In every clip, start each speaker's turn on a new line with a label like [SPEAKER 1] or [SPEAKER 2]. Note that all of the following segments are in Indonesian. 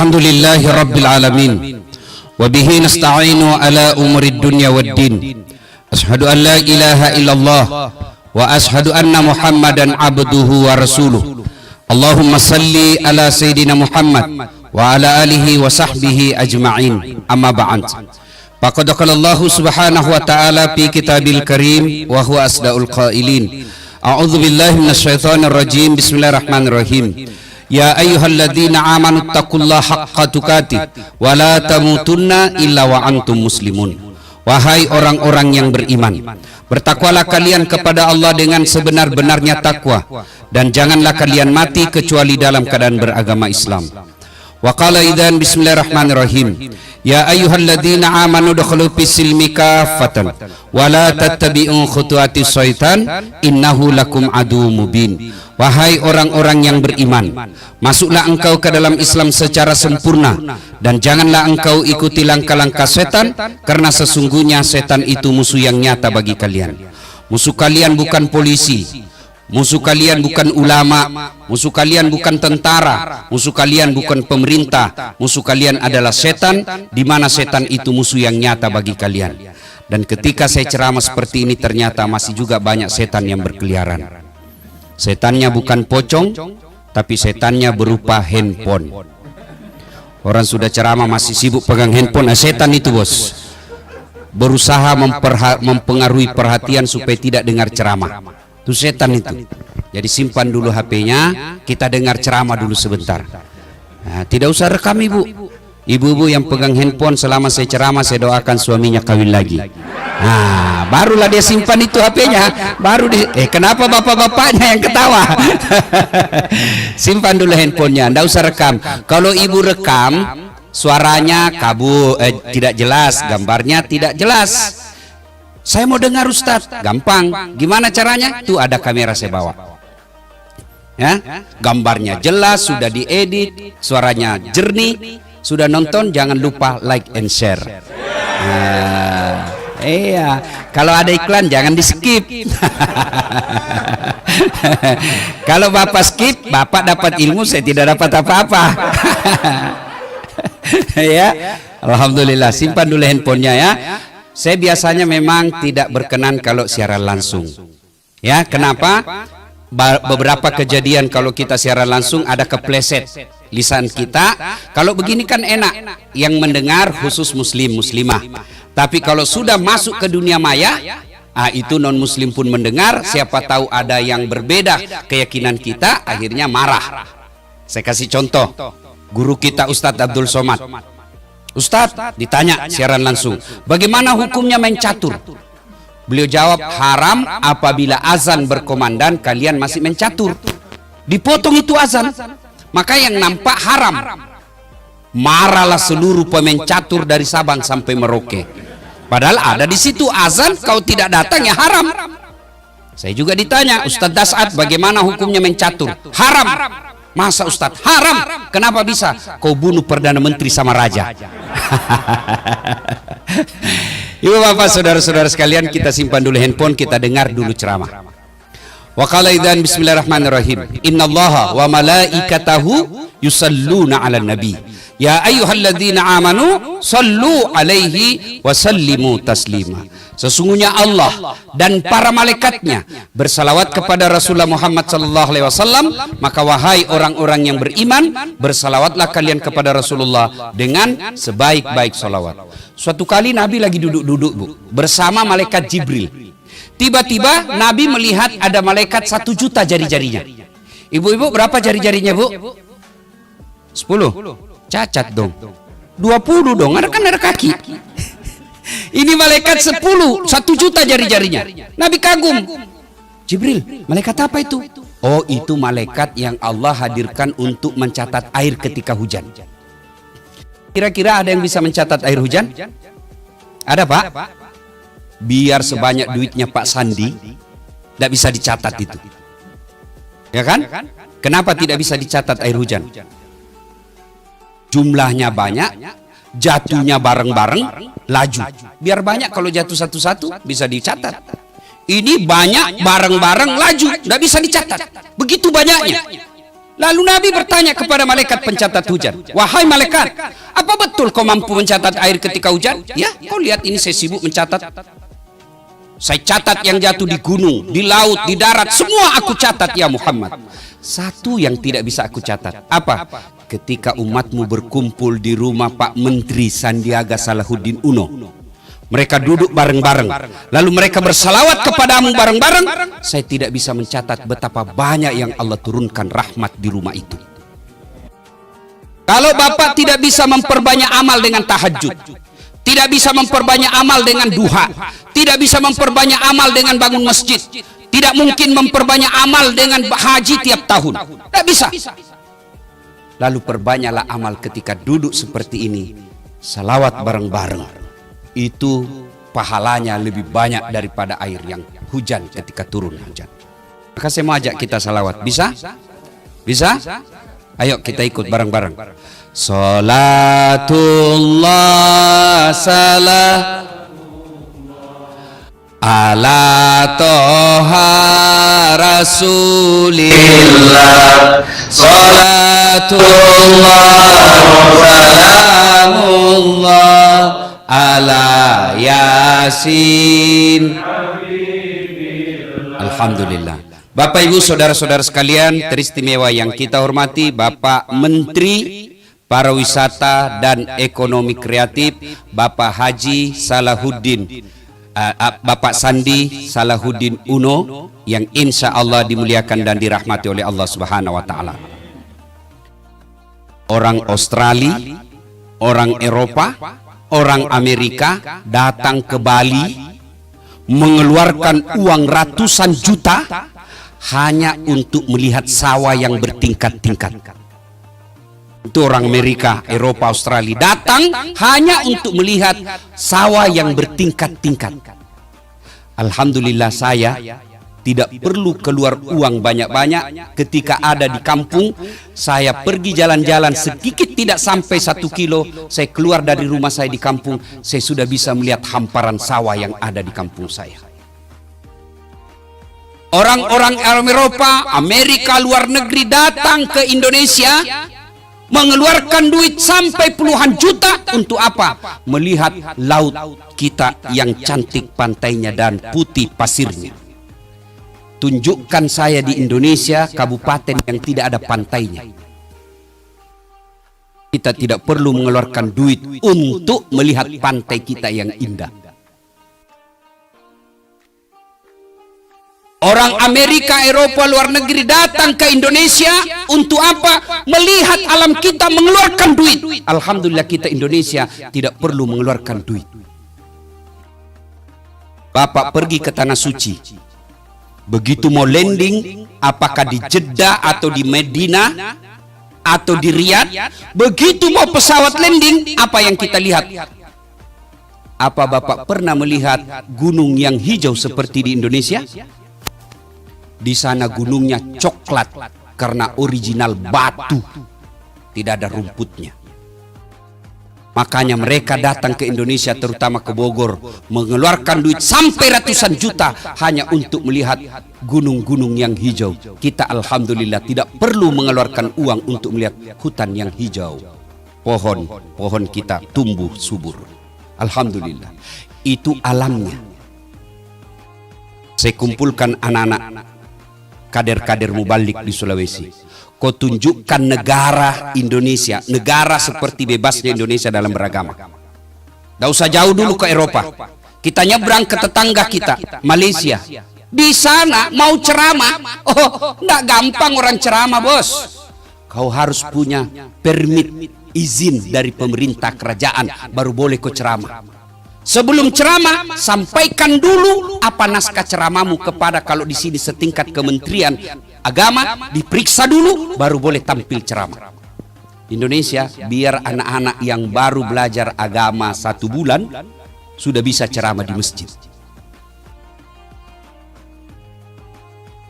[SPEAKER 1] Alhamdulillahi Rabbil Alamin. Wabihi nasta'inu ala umurid dunya waddin. Ashhadu an la ilaha illallah wa ashhadu anna Muhammadan abduhu wa rasuluh. Allahumma salli ala Sayyidina Muhammad wa ala alihi wa sahbihi ajma'in. Amma ba'd. Faqad qala Allah subhanahu wa ta'ala fi kitabil karim wa huwa asdaqul qailin. A'udzu billahi minasyaitonir rajim. Bismillahirrahmanirrahim. Ya ayyuhalladzina amanu taqullaha haqqa tuqatih wa la tamutunna illa wa antum muslimun. Wahai orang-orang yang beriman, bertakwalah kalian kepada Allah dengan sebenar-benarnya takwa, dan janganlah kalian mati kecuali dalam keadaan beragama Islam. Wa qala idzan bismillahirrahmanirrahim. Ya ayyuhalladzina amanu dukhulu fis-silmi kaffatan wa la tattabi'u khutuwatis syaitan innahu lakum aduwwum mubin. Wahai orang-orang yang beriman, masuklah engkau ke dalam Islam secara sempurna, dan janganlah engkau ikuti langkah-langkah setan, karena sesungguhnya setan itu musuh yang nyata bagi kalian. Musuh kalian bukan polisi, musuh kalian bukan ulama, musuh kalian bukan tentara, musuh kalian bukan pemerintah, musuh kalian adalah setan, di mana setan itu musuh yang nyata bagi kalian. Dan ketika saya ceramah seperti ini, ternyata masih juga banyak setan yang berkeliaran. Setannya bukan pocong, tapi setannya berupa handphone. Orang sudah ceramah masih sibuk pegang handphone. Nah, setan itu bos, berusaha mempengaruhi perhatian supaya tidak dengar ceramah. Itu setan itu. Jadi simpan dulu HP-nya, kita dengar ceramah dulu sebentar. Nah, tidak usah rekam ibu. Ibu-ibu yang pegang handphone selama saya ceramah, saya doakan suaminya kawin lagi. Nah, barulah dia simpan itu HP-nya. Baru kenapa bapak-bapaknya yang ketawa? Simpan dulu handphonenya, ndak usah rekam. Kalau ibu rekam, suaranya tidak jelas, gambarnya tidak jelas. Saya mau dengar Ustadz, gampang. Gimana caranya? Tuh ada kamera saya bawa. Ya, gambarnya jelas, sudah diedit, suaranya jernih. Sudah nonton, jangan lupa like and share. Nah, iya, kalau ada iklan jangan di skip. Kalau bapak skip, bapak dapat ilmu, saya tidak dapat apa-apa. Ya, alhamdulillah. Simpan dulu handphonenya ya. Saya biasanya memang tidak berkenan kalau siaran langsung. Ya, kenapa? Beberapa kejadian kalau kita siaran langsung ada kepleset lisan kita. Kalau begini kan enak, yang mendengar khusus muslim muslimah. Tapi kalau sudah masuk ke dunia maya, itu non muslim pun mendengar. Siapa tahu ada yang berbeda keyakinan kita, akhirnya marah. Saya kasih contoh, guru kita Ustadz Abdul Somad. Ustadz ditanya siaran langsung, bagaimana hukumnya main catur? Beliau jawab, haram apabila azan berkomandan kalian masih main catur. Dipotong itu azan, maka yang nampak haram. Marahlah seluruh pemain catur dari Sabang sampai Merauke. Padahal ada di situ azan, kau tidak datang ya haram. Saya juga ditanya, Ustadz Dasat, bagaimana hukumnya main catur? Haram. Masa Ustadz? Haram. Kenapa bisa? Kau bunuh Perdana Menteri sama Raja. Ibu bapak saudara-saudara sekalian, kita simpan dulu handphone, kita dengar dulu ceramah. Wa qala idzan bismillahirrahmanirrahim. Innallaha wa malaikatahu yusalluna 'alan nabi. Ya ayyuhalladzina amanu sallu 'alaihi wa sallimu taslima. Sesungguhnya Allah dan para malaikatnya bersalawat kepada Rasulullah Muhammad sallallahu alaihi wasallam, maka wahai orang-orang yang beriman, bersalawatlah kalian kepada Rasulullah dengan sebaik-baik salawat. Suatu kali Nabi lagi duduk-duduk, Bu, bersama malaikat Jibril. Tiba-tiba Nabi melihat ada malaikat 1 juta jari-jarinya. Ibu-ibu berapa jari-jarinya, Bu? 10. Cacat dong. 20 dong, kan ada kaki. Ini malaikat 10, 1 juta jari-jarinya. Nabi kagum. Jibril, malaikat apa itu? Oh, itu malaikat yang Allah hadirkan untuk mencatat air ketika hujan. Kira-kira ada yang bisa mencatat air hujan? Ada, Pak? Biar sebanyak duitnya Pak Sandi, tidak bisa dicatat itu. Ya kan? Kenapa tidak bisa dicatat air hujan? Jumlahnya banyak, jatuhnya bareng-bareng, laju. Biar banyak, kalau jatuh satu-satu bisa dicatat. Ini banyak bareng-bareng laju, tidak bisa dicatat. Begitu banyaknya. Lalu Nabi bertanya kepada malaikat pencatat hujan, wahai malaikat, apa betul kau mampu mencatat air ketika hujan? Ya, kau lihat ini saya sibuk mencatat. Saya catat yang jatuh di gunung, di laut, di darat, semua aku catat ya Muhammad. Satu yang tidak bisa aku catat, apa? Ketika umatmu berkumpul di rumah Pak Menteri Sandiaga Salahuddin Uno, mereka duduk bareng-bareng, lalu mereka bersalawat kepadamu bareng-bareng. Saya tidak bisa mencatat betapa banyak yang Allah turunkan rahmat di rumah itu. Kalau Bapak tidak bisa memperbanyak amal dengan tahajud, tidak bisa memperbanyak amal dengan duha, tidak bisa memperbanyak amal dengan bangun masjid, tidak mungkin memperbanyak amal dengan haji tiap tahun, tidak bisa. Lalu perbanyaklah amal ketika duduk seperti ini, salawat bareng-bareng. Itu pahalanya lebih banyak daripada air yang hujan ketika turun hujan. Maka saya mau ajak kita salawat. Bisa? Bisa? Ayo kita ikut bareng-bareng. Salatullah salam ala toha rasulillah. Salatullah salamullah ala yasin. Alhamdulillah. Bapak Ibu saudara-saudara sekalian teristimewa yang kita hormati, Bapak Menteri Pariwisata dan Ekonomi Kreatif Bapak Haji Salahuddin, Bapak Sandi Salahuddin Uno, yang insya Allah dimuliakan dan dirahmati oleh Allah Subhanahu wa Ta'ala. Orang Australia, orang Eropa, orang Amerika datang ke Bali mengeluarkan uang ratusan juta hanya untuk melihat sawah yang bertingkat-tingkat. Itu orang Amerika, Eropa, Australia datang hanya untuk melihat sawah yang bertingkat-tingkat. Alhamdulillah saya tidak perlu keluar uang banyak-banyak. Ketika ada di kampung, saya pergi jalan-jalan sedikit tidak sampai 1 kilo, saya keluar dari rumah saya di kampung, saya sudah bisa melihat hamparan sawah yang ada di kampung saya. Orang-orang Eropa, Amerika, luar negeri datang ke Indonesia mengeluarkan duit sampai puluhan juta untuk apa? Melihat laut kita yang cantik pantainya dan putih pasirnya. Tunjukkan saya di Indonesia kabupaten yang tidak ada pantainya. Kita tidak perlu mengeluarkan duit untuk melihat pantai kita yang indah. Orang Amerika, Eropa, luar negeri datang ke Indonesia untuk apa? Melihat alam kita, mengeluarkan duit. Alhamdulillah kita Indonesia tidak perlu mengeluarkan duit. Bapak pergi ke Tanah Suci. Begitu mau landing, apakah di Jeddah atau di Medina atau di Riyadh, begitu mau pesawat landing, apa yang kita lihat? Apa Bapak pernah melihat gunung yang hijau seperti di Indonesia? Di sana gunungnya coklat karena original batu, tidak ada rumputnya. Makanya mereka datang ke Indonesia, terutama ke Bogor, mengeluarkan duit sampai ratusan juta hanya untuk melihat gunung-gunung yang hijau. Kita alhamdulillah tidak perlu mengeluarkan uang untuk melihat hutan yang hijau. Pohon kita tumbuh subur. Alhamdulillah. Itu alamnya. Saya kumpulkan anak-anak kader-kader mubalik di Sulawesi. Kau tunjukkan negara Indonesia, negara seperti bebasnya Indonesia dalam beragama. Tidak usah jauh dulu ke Eropa. Kita nyebrang ke tetangga kita, Malaysia. Di sana mau ceramah, tidak gampang orang ceramah bos. Kau harus punya permit, izin dari pemerintah kerajaan, baru boleh kau ceramah. Sebelum ceramah, sampaikan dulu apa naskah ceramahmu kepada, kalau di sini setingkat Kementerian Agama, diperiksa dulu, baru boleh tampil ceramah. Indonesia, biar anak-anak yang baru belajar agama 1 bulan, sudah bisa ceramah di masjid.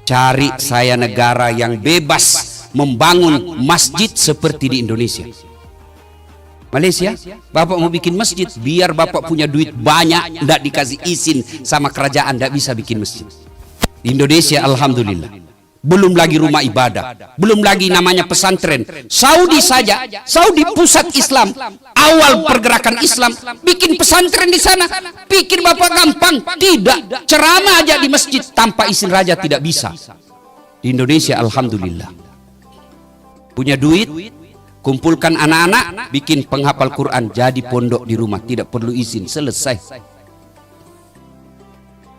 [SPEAKER 1] Cari saya negara yang bebas membangun masjid seperti di Indonesia. Malaysia, Bapak mau bikin masjid, biar Bapak punya duit banyak, tidak dikasih izin sama kerajaan, tidak bisa bikin masjid. Di Indonesia alhamdulillah Belum lagi rumah ibadah, belum lagi namanya pesantren. Saudi saja, Saudi pusat Islam, awal pergerakan Islam, bikin pesantren di sana. Pikir Bapak gampang? Tidak. Ceramah aja di masjid tanpa izin raja tidak bisa. Di Indonesia alhamdulillah. Punya duit, kumpulkan anak-anak, bikin penghafal Quran, jadi pondok di rumah, tidak perlu izin, selesai.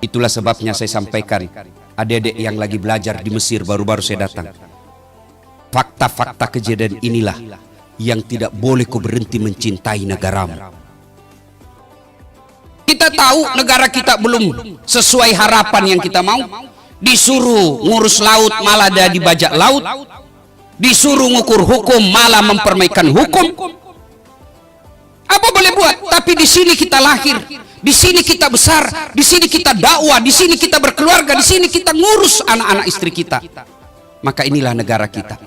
[SPEAKER 1] Itulah sebabnya saya sampaikan, adik-adik yang lagi belajar di Mesir, baru-baru saya datang, fakta-fakta kejadian inilah yang tidak boleh kau berhenti mencintai negaramu. Kita tahu negara kita belum sesuai harapan yang kita mau. Disuruh ngurus laut malah ada dibajak laut, disuruh ngukur hukum malah mempermainkan hukum. Apa boleh buat? Tapi di sini kita lahir, di sini kita besar, di sini kita dakwah, di sini kita berkeluarga, di sini kita ngurus anak-anak istri kita. Maka inilah negara kita.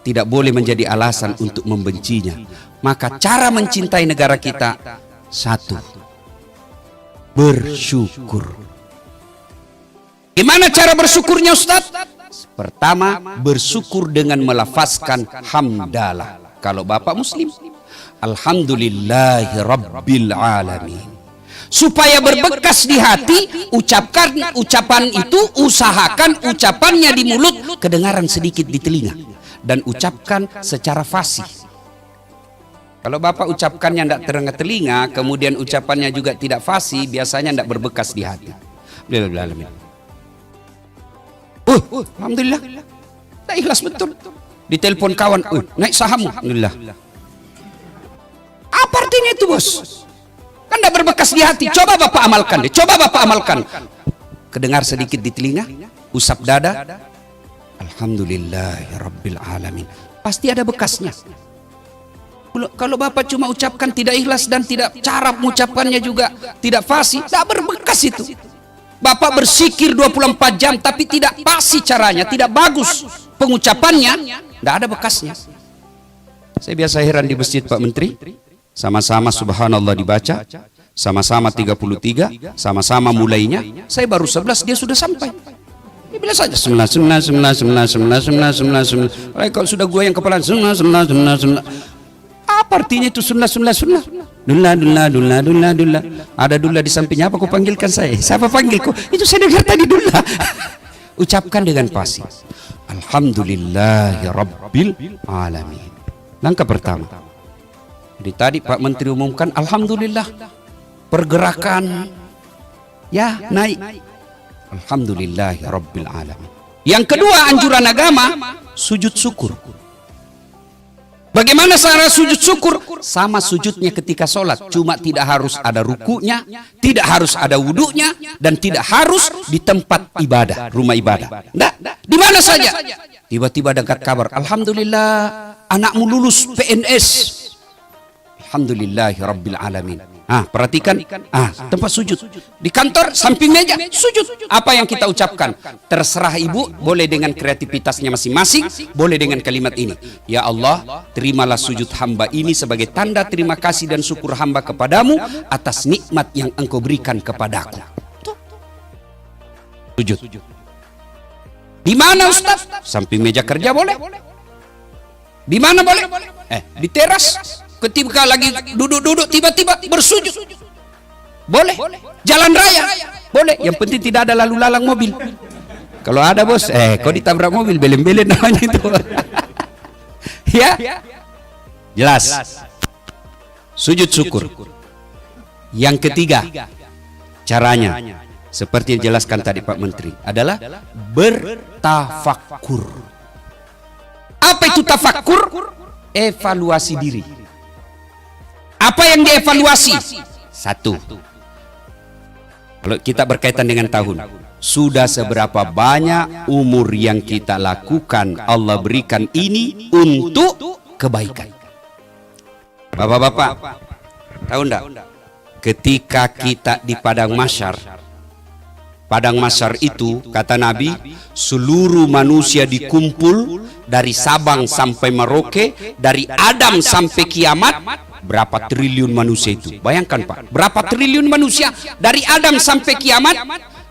[SPEAKER 1] Tidak boleh menjadi alasan untuk membencinya. Maka cara mencintai negara kita, satu, bersyukur. Gimana cara bersyukurnya Ustaz? Pertama, bersyukur dengan melafazkan hamdalah. Kalau Bapak Muslim, alhamdulillahi rabbil alamin. Supaya berbekas di hati, ucapkan ucapan itu, usahakan ucapannya di mulut, kedengaran sedikit di telinga, dan ucapkan secara fasih. Kalau Bapak ucapkannya tidak terdengar telinga, kemudian ucapannya juga tidak fasih, biasanya tidak berbekas di hati. Alhamdulillah, tak ikhlas betul. Ditelepon kawan, naik saham, alhamdulillah. Apa artinya itu bos? Kan tidak berbekas di hati. Coba Bapak amalkan deh, coba Bapak amalkan. Kedengar sedikit di telinga, usap dada, alhamdulillahirabbil alamin. Pasti ada bekasnya. Kalau Bapak cuma ucapkan tidak ikhlas dan tidak, cara mengucapkannya juga tidak fasih, tidak berbekas itu. Bapak bersikir 24 jam tapi tidak fasih caranya, tidak bagus pengucapannya, tidak ada bekasnya. Saya biasa heran di masjid Pak Menteri, sama-sama subhanallah dibaca, sama-sama 33, sama-sama mulainya, saya baru 11 dia sudah sampai. Dia bilang saja sembilan. Kalau sudah gue yang kepala sembilan. Apa artinya itu sunnah? Dullah. Ada dullah di sampingnya, apa kau panggilkan saya? Siapa panggil kau? Itu saya dengar tadi dullah. Ucapkan dengan fasih. Alhamdulillahirabbil alamin. Langkah pertama. Jadi tadi Pak Menteri umumkan, alhamdulillah pergerakan ya naik. Alhamdulillahirabbil alamin. Yang kedua anjuran agama, sujud syukur. Bagaimana cara sujud syukur? Sama sujudnya ketika sholat, cuma tidak harus ada rukunya, tidak harus ada wudunya, dan tidak harus di tempat ibadah, rumah ibadah. Nah, di mana saja. Tiba-tiba dengar kabar, alhamdulillah anakmu lulus PNS. Alhamdulillahirabbil alamin. Perhatikan, tempat sujud di kantor samping meja sujud. Apa yang kita ucapkan? Terserah ibu, boleh dengan kreativitasnya masing-masing, boleh dengan kalimat ini, ya Allah, terimalah sujud hamba ini sebagai tanda terima kasih dan syukur hamba kepadamu atas nikmat yang engkau berikan kepadaku. Sujud. Di mana Ustaz? Samping meja kerja boleh. Di mana boleh? Di teras. Ketika lagi duduk-duduk tiba-tiba bersujud, boleh. Jalan raya, boleh. Yang penting tidak ada lalu lalang mobil. Kalau ada bos, kau ditabrak mobil, belen-belen namanya itu. Ya, jelas. Sujud syukur. Yang ketiga, caranya seperti yang dijelaskan tadi Pak Menteri adalah bertafakkur. Apa itu tafakkur? Evaluasi diri. Apa yang dievaluasi? Satu, kalau kita berkaitan dengan tahun, sudah seberapa banyak umur yang kita lakukan Allah berikan ini untuk kebaikan. Bapak-bapak, tahu enggak? Ketika kita di padang mahsyar, padang mahsyar itu kata Nabi, seluruh manusia dikumpul dari Sabang sampai Merauke, dari Adam sampai kiamat. Berapa triliun manusia itu? Bayangkan Pak, berapa triliun manusia dari Adam sampai kiamat,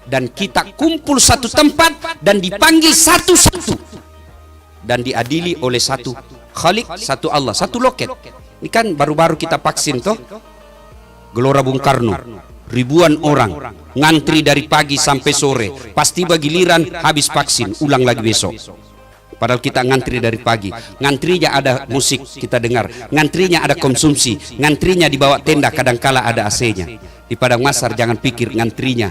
[SPEAKER 1] dan kita kumpul satu tempat dan dipanggil satu-satu dan diadili oleh satu Khalik, satu Allah, satu loket. Ini kan baru-baru kita vaksin toh, Gelora Bung Karno, ribuan orang ngantri dari pagi sampai sore, pasti giliran habis vaksin ulang lagi besok. Padahal kita ngantri dari pagi, ngantrinya ada musik kita dengar, ngantrinya ada konsumsi, ngantrinya di bawah tenda kadangkala ada AC-nya. Di Padang Masar jangan pikir ngantrinya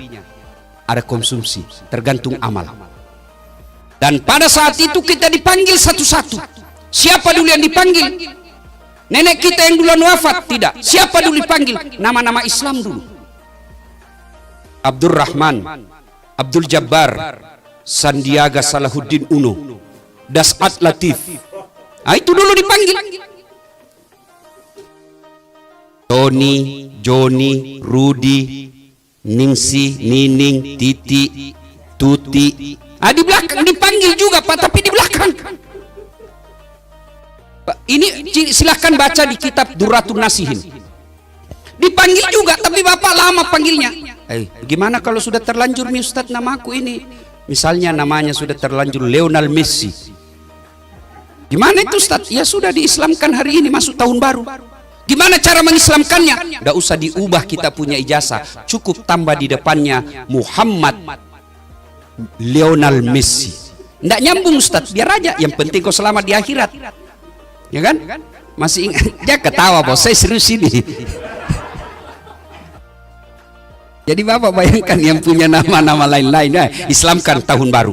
[SPEAKER 1] ada konsumsi, tergantung amal. Dan pada saat itu kita dipanggil satu-satu. Siapa dulu yang dipanggil? Nenek kita yang duluan wafat? Tidak. Siapa dulu dipanggil? Nama-nama Islam dulu. Abdurrahman, Abdul Jabbar, Sandiaga Salahuddin Uno, Dasat Latif. Itu dulu dipanggil. Tony, Joni, Rudi, Ningsi, Nining, Titi, Tuti. Di belakang dipanggil juga Pak, tapi di belakang. Ini silahkan baca di kitab Duratun Nasihin. Dipanggil juga, tapi Bapak lama panggilnya. Gimana kalau sudah terlanjur nih Ustadz namaku ini? Misalnya namanya sudah terlanjur Lionel Messi. Gimana itu Ustadz? Ya sudah diislamkan hari ini masuk tahun baru. Gimana cara mengislamkannya? Nggak usah diubah kita punya ijazah, cukup tambah di depannya Muhammad Lionel Messi. Nggak nyambung Ustadz, biar aja. Yang penting kau selamat di akhirat. Ya kan? Masih ingat? Dia ketawa bos, saya serius ini. Jadi Bapak bayangkan yang punya nama-nama lain-lain, islamkan tahun baru.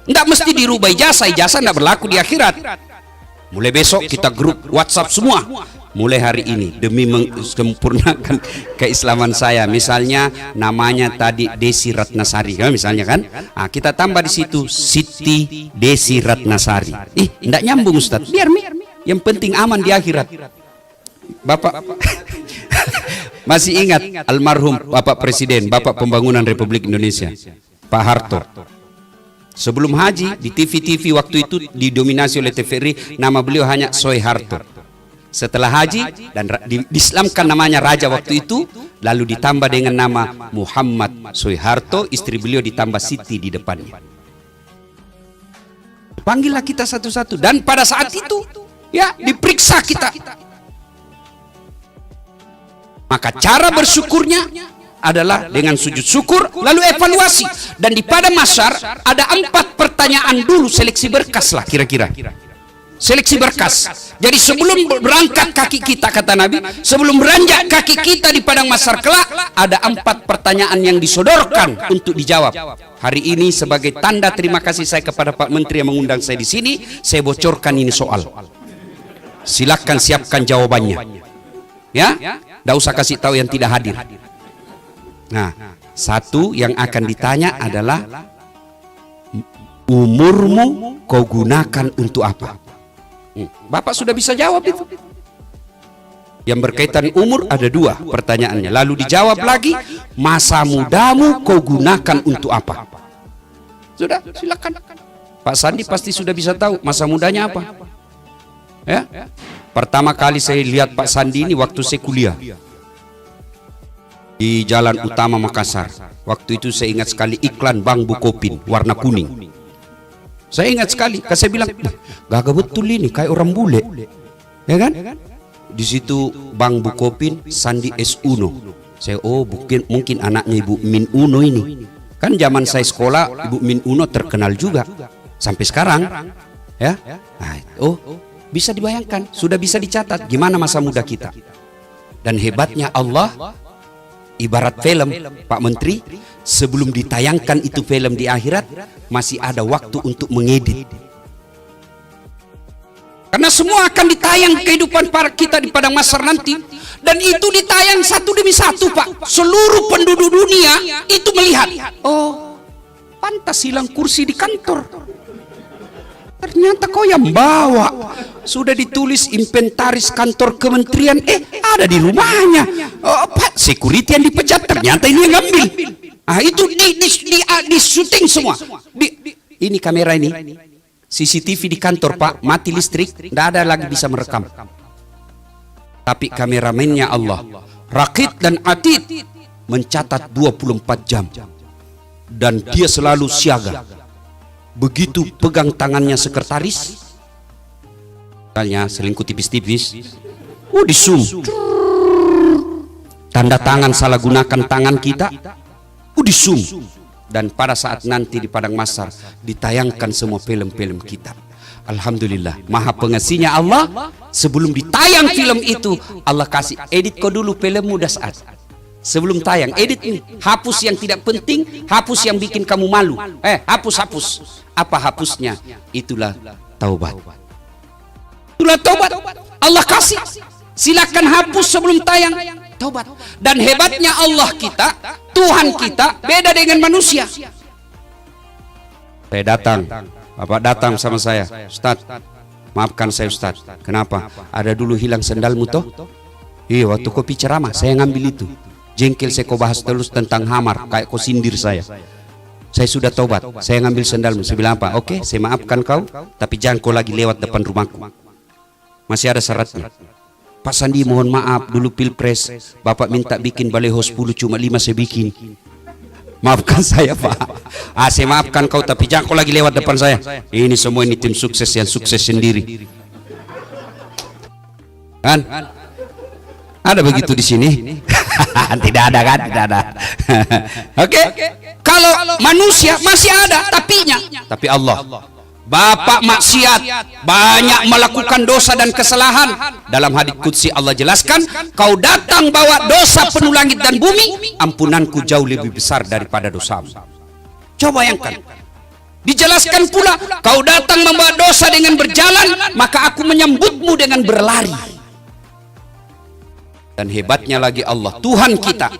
[SPEAKER 1] Nggak mesti dirubah ijazah, ijazah nggak berlaku di akhirat. Mulai besok kita grup WhatsApp semua. Mulai hari ini demi menyempurnakan keislaman saya. Misalnya namanya tadi Desi Ratnasari, misalnya kan? Kita tambah di situ Siti Desi Ratnasari. Nggak nyambung Ustaz. Biar yang penting aman di akhirat. Bapak masih ingat almarhum Bapak Presiden, Bapak Pembangunan Republik Indonesia, Pak Harto. Sebelum haji di TV-TV waktu itu didominasi oleh TVRI, nama beliau hanya Soe Harto. Setelah haji dan diislamkan namanya raja waktu itu, lalu ditambah dengan nama Muhammad Soe Harto, istri beliau ditambah Siti di depannya. Panggillah kita satu-satu dan pada saat itu ya diperiksa kita. Maka cara bersyukurnya adalah dengan sujud syukur lalu evaluasi, dan di Padang Masar ada 4 pertanyaan dulu, seleksi berkas lah kira-kira. Seleksi berkas. Jadi sebelum berangkat kaki kita, kata Nabi, sebelum beranjak kaki kita di Padang Masar kelak, ada 4 pertanyaan yang disodorkan untuk dijawab. Hari ini sebagai tanda terima kasih saya kepada Pak Menteri yang mengundang saya di sini, saya bocorkan ini soal. Silakan siapkan jawabannya. Ya, tidak usah kasih tahu yang tidak hadir. Nah, satu yang akan ditanya adalah umurmu kau gunakan untuk apa? Bapak sudah bisa jawab itu. Yang berkaitan umur ada 2 pertanyaannya. Lalu dijawab lagi, masa mudamu kau gunakan untuk apa? Sudah, silakan. Pak Sandi pasti sudah bisa tahu masa mudanya apa. Ya. Pertama kali saya lihat Pak Sandi ini waktu saya kuliah di Jalan Utama Makassar. Waktu itu saya ingat sekali iklan Bank Bukopin warna kuning. Saya ingat sekali, saya bilang, gagah betul ini, kayak orang bule, ya kan? Di situ Bank Bukopin, Sandi S Uno. Saya, mungkin anaknya Ibu Min Uno ini. Kan zaman saya sekolah, Ibu Min Uno terkenal juga sampai sekarang, ya. Bisa dibayangkan, sudah bisa dicatat gimana masa muda kita. Dan hebatnya Allah, ibarat film, Pak Menteri, sebelum ditayangkan itu film di akhirat, masih ada waktu untuk mengedit. Karena semua akan ditayang kehidupan para kita di Padang Masar nanti. Dan itu ditayang satu demi satu, Pak. Seluruh penduduk dunia itu melihat. Oh, pantas hilang kursi di kantor. Ternyata kau yang bawa. Sudah ditulis inventaris kantor kementerian, ada di rumahnya. Pak, security yang dipecat, ternyata ini yang ngambil. Itu di syuting semua. Ini kamera ini, CCTV di kantor Pak, mati listrik, tidak ada lagi bisa merekam. Tapi kameramennya Allah, Raqib dan Atid, mencatat 24 jam. dan dia selalu siaga. Begitu pegang tangannya sekretaris, misalnya selingkuh tipis-tipis, di zoom, tanda tangan salah gunakan tangan kita, di zoom. Dan pada saat nanti di padang mahsyar ditayangkan semua film-film kita. Alhamdulillah, maha pengasihnya Allah. Sebelum ditayang film itu, Allah kasih edit kau dulu filmmu dah saat. Sebelum tayang, edit nih, hapus yang tidak penting, hapus yang bikin kamu malu. Hapus. Apa hapusnya? Itulah taubat. Itulah taubat. Allah kasih. Silakan hapus sebelum tayang. Taubat. Dan hebatnya Allah kita, Tuhan kita, beda dengan manusia. Saya datang, Bapak datang sama saya, Ustaz, maafkan saya Ustaz. Kenapa? Ada dulu hilang sendalmu toh? Iya, waktu kopi ceramah saya ngambil itu. Jengkel saya kau bahas terus tentang hamar, kayak kau sindir saya. Saya sudah taubat, saya ngambil sendalmu. Saya bilang apa? Oke, saya maafkan kau, tapi jangan kau lagi lewat depan rumahku. Masih ada syaratnya. Pak Sandi mohon maaf, dulu pilpres Bapak minta bikin baleho 10, cuma 5 saya bikin. Maafkan saya Pak. Saya maafkan kau, tapi jangan kau lagi lewat depan saya. Ini semua ini tim sukses yang sukses sendiri. Kan? Ada begitu di sini? Tidak ada kan? Tidak ada. Oke. Kalau manusia masih ada tapinya. Tapi Allah, Bapak maksiat, banyak melakukan dosa dan kesalahan. Dalam hadits qudsi Allah jelaskan, kau datang bawa dosa penuh langit dan bumi, ampunanku jauh lebih besar daripada dosamu. Coba bayangkan. Dijelaskan pula, kau datang membawa dosa dengan berjalan, maka aku menyambutmu dengan berlari. Dan hebatnya lagi Allah, Tuhan kita,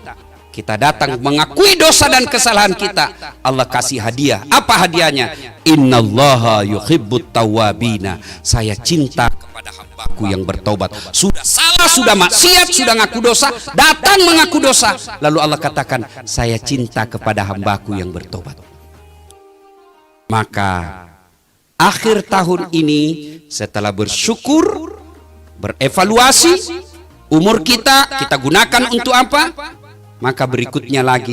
[SPEAKER 1] kita datang mengakui dosa dan kesalahan kita, Allah kasih hadiah. Apa hadiahnya? Innallaha yuhibbut tawwabina. Saya cinta kepada hambaku yang bertobat. Sudah salah, sudah maksiat, sudah ngaku dosa, datang mengaku dosa, lalu Allah katakan, saya cinta kepada hambaku yang bertobat. Maka akhir tahun ini, setelah bersyukur, berevaluasi, umur kita gunakan untuk apa? Maka berikutnya lagi,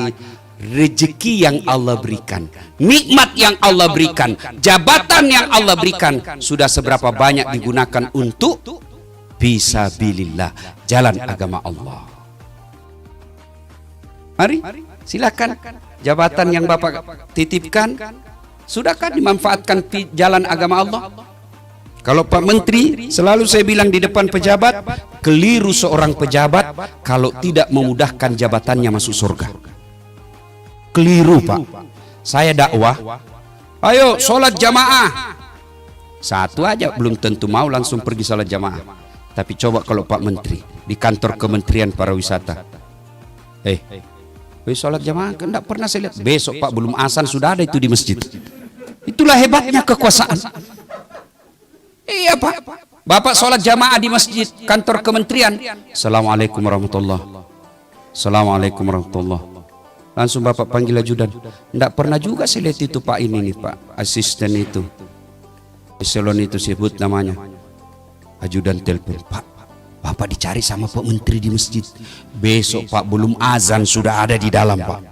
[SPEAKER 1] rezeki yang Allah berikan, nikmat yang Allah berikan, jabatan yang Allah berikan, sudah seberapa banyak digunakan untuk fisabilillah, jalan agama Allah. Mari, silakan jabatan yang Bapak titipkan, sudahkah dimanfaatkan jalan agama Allah? Kalau Pak Menteri, selalu saya bilang di depan pejabat, keliru seorang pejabat kalau tidak memudahkan jabatannya masuk surga. Keliru Pak. Saya dakwah, ayo sholat jamaah. Satu aja belum tentu mau langsung pergi sholat jamaah. Tapi coba kalau Pak Menteri di kantor Kementerian Pariwisata, sholat jamaah kan tidak pernah saya lihat. Besok Pak belum azan sudah ada itu di masjid. Itulah hebatnya kekuasaan. Iya Pak, Bapak sholat jamaah di masjid kantor kementerian, Assalamualaikum warahmatullah, Assalamualaikum warahmatullah. Langsung Bapak panggil ajudan. Tidak pernah juga saya lihat itu Pak ini nih Pak, asisten itu, eselon itu sebut namanya. Ajudan telepon, Pak, Bapak dicari sama Pak Menteri di masjid. Besok Pak belum azan sudah ada di dalam Pak.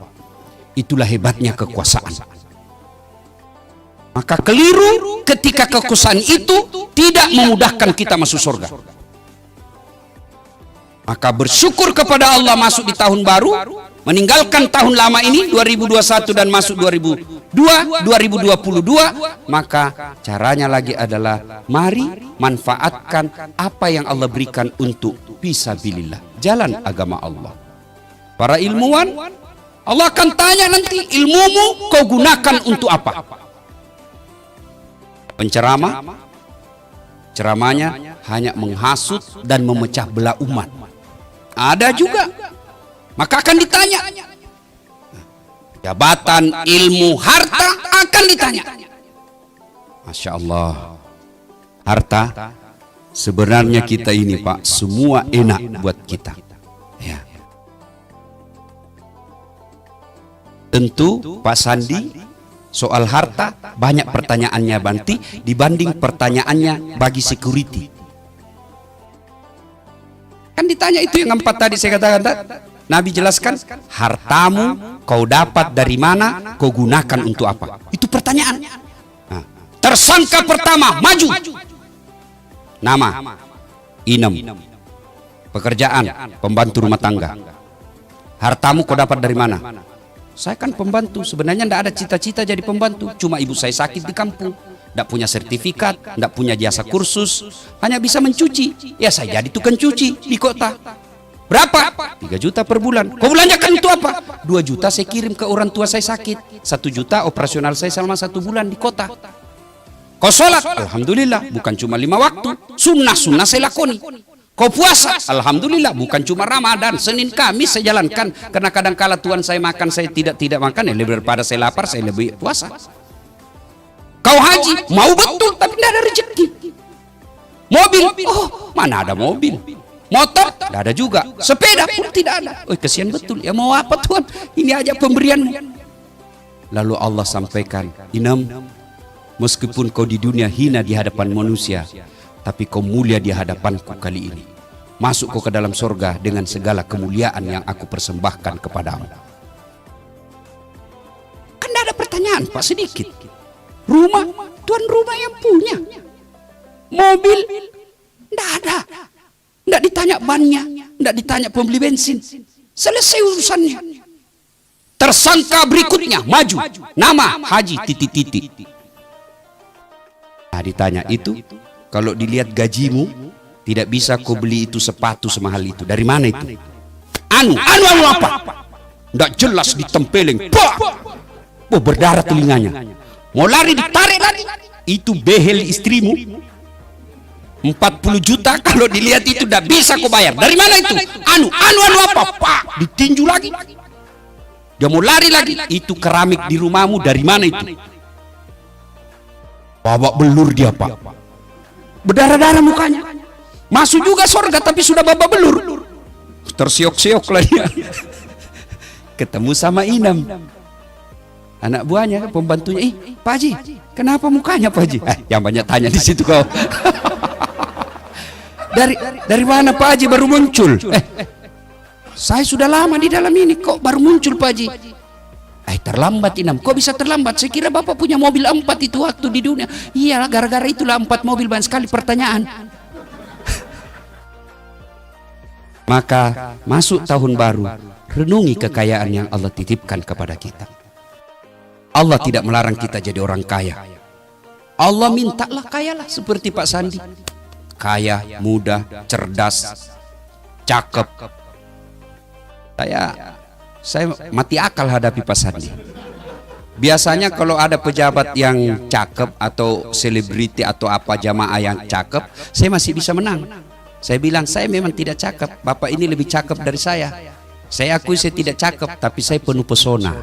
[SPEAKER 1] Itulah hebatnya kekuasaan. Maka keliru ketika kekuasaan itu tidak memudahkan kita masuk surga. Maka bersyukur kepada Allah masuk di tahun baru, meninggalkan tahun lama ini 2021 dan masuk 2022, maka caranya lagi adalah mari manfaatkan apa yang Allah berikan untuk fisabilillah, jalan agama Allah. Para ilmuwan, Allah akan tanya nanti, ilmumu kau gunakan untuk apa? Penceramah, ceramahnya hanya menghasut dan memecah belah umat. Ada juga. Maka akan ditanya. Jabatan, ilmu, harta akan ditanya. Masya Allah. Harta, sebenarnya kita ini Pak, semua enak buat kita. Ya. Tentu Pak Sandi soal harta banyak pertanyaannya Banti dibanding pertanyaannya bagi security. Kan ditanya itu yang 4 tadi saya katakan, Nabi jelaskan, hartamu kau dapat dari mana, kau gunakan untuk apa? Itu pertanyaan. Nah, tersangka pertama maju. Nama Inem. Pekerjaan pembantu rumah tangga. Hartamu kau dapat dari mana? Saya kan pembantu. Sebenarnya tidak ada cita-cita jadi pembantu. Cuma ibu saya sakit di kampung, tidak punya sertifikat, tidak punya jasa kursus, hanya bisa mencuci. Ya saya jadi tukang cuci di kota. Berapa? 3 juta per bulan. Kau belanjakan untuk apa? 2 juta saya kirim ke orang tua saya sakit. 1 juta operasional saya selama 1 bulan di kota. Kau sholat? Alhamdulillah, bukan cuma 5 waktu. Sunnah saya lakoni. Kau puasa? Alhamdulillah, bukan cuma Ramadan, Senin Kamis saya jalankan. Karena kadang-kala Tuhan saya makan, saya tidak makan. Ya lebih daripada saya lapar, saya lebih puasa. Kau haji? Mau betul, tapi tidak ada rezeki. Mobil? Oh, mana ada mobil. Motor? Tidak ada juga. Sepeda pun tidak ada. Oh, kesian betul. Ya mau apa Tuhan? Ini aja pemberianmu. Lalu Allah sampaikan, Inem, meskipun kau di dunia hina di hadapan manusia, tapi kau mulia di hadapanku kali ini. Masuk kau ke dalam surga dengan segala kemuliaan yang aku persembahkan kepadamu. Kan tidak ada pertanyaan Pak, sedikit. Rumah, tuan rumah yang punya. Mobil, tidak ada. Tidak ditanya bannya, tidak ditanya pembeli bensin. Selesai urusannya. Tersangka berikutnya maju. Nama Haji titik-titik. Nah, ditanya itu, kalau dilihat gajimu, tidak bisa kau beli itu sepatu semahal itu. Dari mana itu? Anu apa? Tidak jelas ditempeleng. Oh, berdarah telinganya. Mau lari ditarik lari. Itu behel istrimu. 40 juta kalau dilihat itu tidak bisa kau bayar. Dari mana itu? Anu apa? Pak, ditinju lagi. Dia mau lari lagi. Itu keramik di rumahmu, dari mana itu? Babak belur dia Pak. Berdarah-darah mukanya. Masuk juga surga tapi sudah babak belur. Tersiok-siok lah dia. Ketemu sama Inem, anak buahnya, pembantunya. Pak Haji, kenapa mukanya Pak Haji? Yang banyak tanya di situ kau. Dari mana Pak Haji baru muncul? Saya sudah lama di dalam ini, kok baru muncul Pak Haji? Terlambat Inem. Kok bisa terlambat? Saya kira Bapak punya mobil 4 itu waktu di dunia. Iya, gara-gara itulah 4 mobil, banyak sekali pertanyaan. Maka masuk tahun baru, renungi kekayaan yang Allah titipkan kepada kita. Allah tidak melarang kita jadi orang kaya. Allah mintalah kayalah seperti Pak Sandi. Kaya, muda, cerdas, cakep. Saya mati akal hadapi Pak Sandi. Biasanya kalau ada pejabat yang cakep atau selebriti atau apa jamaah yang cakep, saya masih bisa menang. Saya bilang, saya memang tidak cakep, Bapak ini lebih cakep dari saya. Saya akui saya tidak cakep, tapi saya penuh pesona.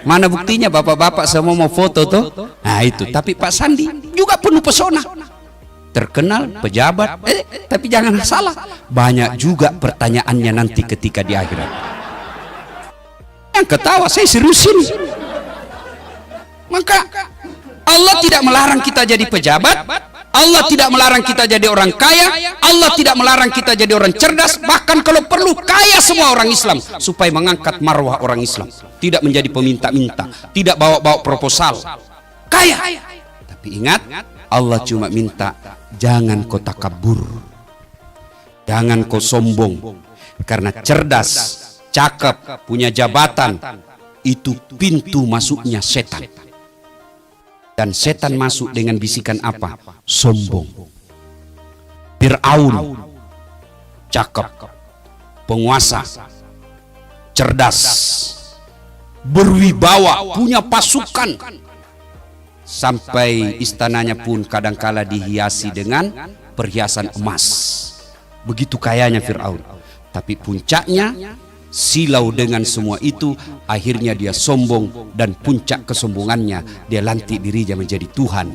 [SPEAKER 1] Mana buktinya bapak-bapak semua mau foto tuh? Nah itu, tapi Pak Sandi juga penuh pesona. Terkenal, pejabat, tapi jangan salah, banyak juga pertanyaannya nanti ketika di akhirat. Yang ketawa, saya seriusin. Maka Allah tidak melarang kita jadi pejabat, Allah tidak melarang kita jadi orang kaya, Allah tidak melarang kita jadi orang cerdas, bahkan kalau perlu kaya semua orang Islam supaya mengangkat marwah orang Islam, tidak menjadi peminta-minta, tidak bawa-bawa proposal, kaya. Tapi ingat, Allah cuma minta jangan kau takabur, jangan kau sombong, karena cerdas, cakep, punya jabatan, itu pintu masuknya setan. Dan setan masuk dengan bisikan apa? Sombong. Fir'aun, cakep, penguasa, cerdas, berwibawa, punya pasukan, sampai istananya pun kadangkala dihiasi dengan perhiasan emas. Begitu kayanya Fir'aun. Tapi puncaknya, silau dengan semua itu, akhirnya dia sombong, dan puncak kesombongannya dia lantik dirinya menjadi Tuhan.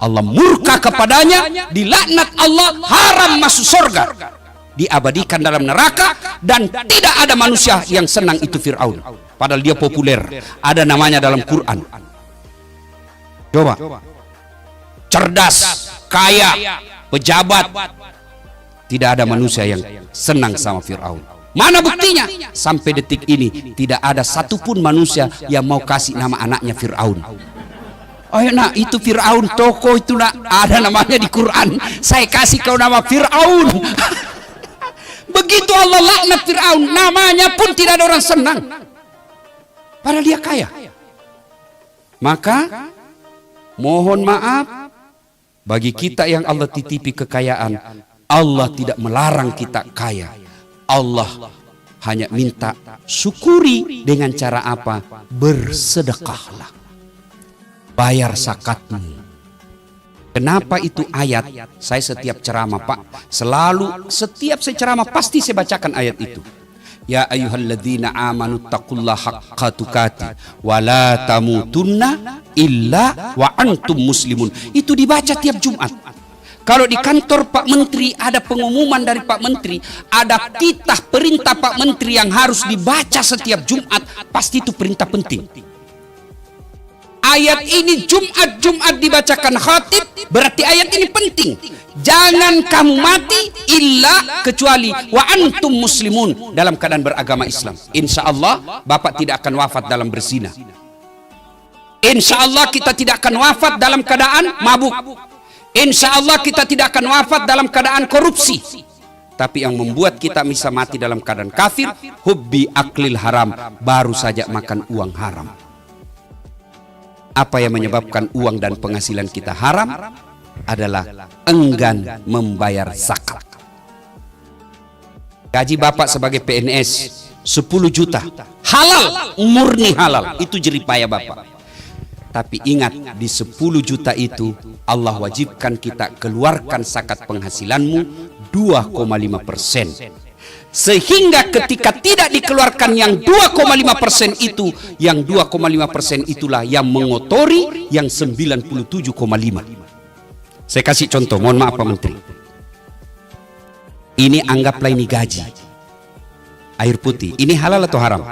[SPEAKER 1] Allah murka kepadanya, dilaknat Allah, haram masuk surga, diabadikan dalam neraka, dan tidak ada manusia yang senang itu Fir'aun. Padahal dia populer, ada namanya dalam Quran. Coba, cerdas, kaya, pejabat, tidak ada manusia yang senang sama Fir'aun. Mana buktinya? Sampai detik ini tidak ada satupun manusia yang mau kasih nama anaknya Fir'aun. Oh ya nak, itu Fir'aun tokoh itu nak, ada namanya di Quran. Saya kasih kau nama Fir'aun. Begitu Allah laknat Fir'aun, namanya pun tidak ada orang senang. Padahal dia kaya. Maka mohon maaf bagi kita yang Allah titipi kekayaan. Allah tidak melarang kita kaya. Allah hanya minta syukuri dengan cara apa? Bersedekahlah. Bayar zakatmu. Kenapa itu ayat? Saya setiap ceramah Pak, setiap saya ceramah pasti saya bacakan ayat itu. Ya ayyuhalladzina amanu taqullaha haqqa tuqatih wa la tamutunna illa wa antum muslimun. Itu dibaca tiap Jumat. Kalau di kantor Pak Menteri ada pengumuman dari Pak Menteri, ada titah perintah Pak Menteri yang harus dibaca setiap Jumat, pasti itu perintah penting. Ayat ini Jumat dibacakan khatib, berarti ayat ini penting. Jangan kamu mati illa kecuali wa antum muslimun, dalam keadaan beragama Islam. Insya Allah Bapak tidak akan wafat dalam berzina. Insya Allah kita tidak akan wafat dalam keadaan mabuk. Insya Allah kita tidak akan wafat dalam keadaan korupsi. Tapi yang membuat kita bisa mati dalam keadaan kafir, hubbi aklil haram, baru saja makan uang haram. Apa yang menyebabkan uang dan penghasilan kita haram adalah enggan membayar zakat. Gaji Bapak sebagai PNS 10 juta, halal, murni halal, itu jeripaya Bapak. Tapi ingat, di 10 juta itu Allah wajibkan kita keluarkan zakat penghasilanmu 2,5%. Sehingga ketika tidak dikeluarkan yang 2,5% itu, yang 2,5% itulah yang mengotori yang 97,5. Saya kasih contoh, mohon maaf Pak Menteri. Ini anggaplah ini gaji. Air putih, ini halal atau haram?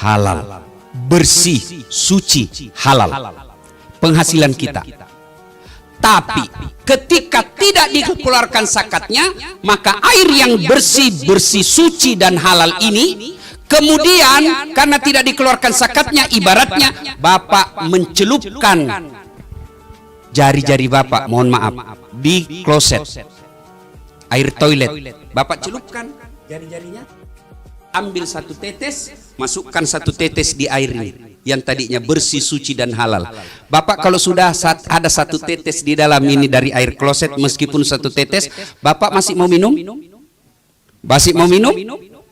[SPEAKER 1] Halal. Bersih, suci, halal. Penghasilan kita. Tapi ketika tidak dikeluarkan zakatnya, maka air yang bersih, suci dan halal ini, kemudian karena tidak dikeluarkan zakatnya, ibaratnya Bapak mencelupkan jari-jari Bapak, mohon maaf, di kloset, air toilet. Bapak celupkan jari-jarinya, ambil 1 tetes, masukkan 1 tetes di air ini yang tadinya bersih, suci dan halal. Bapak kalau sudah ada 1 tetes di dalam ini dari air kloset, meskipun 1 tetes, Bapak masih mau minum? Masih mau minum?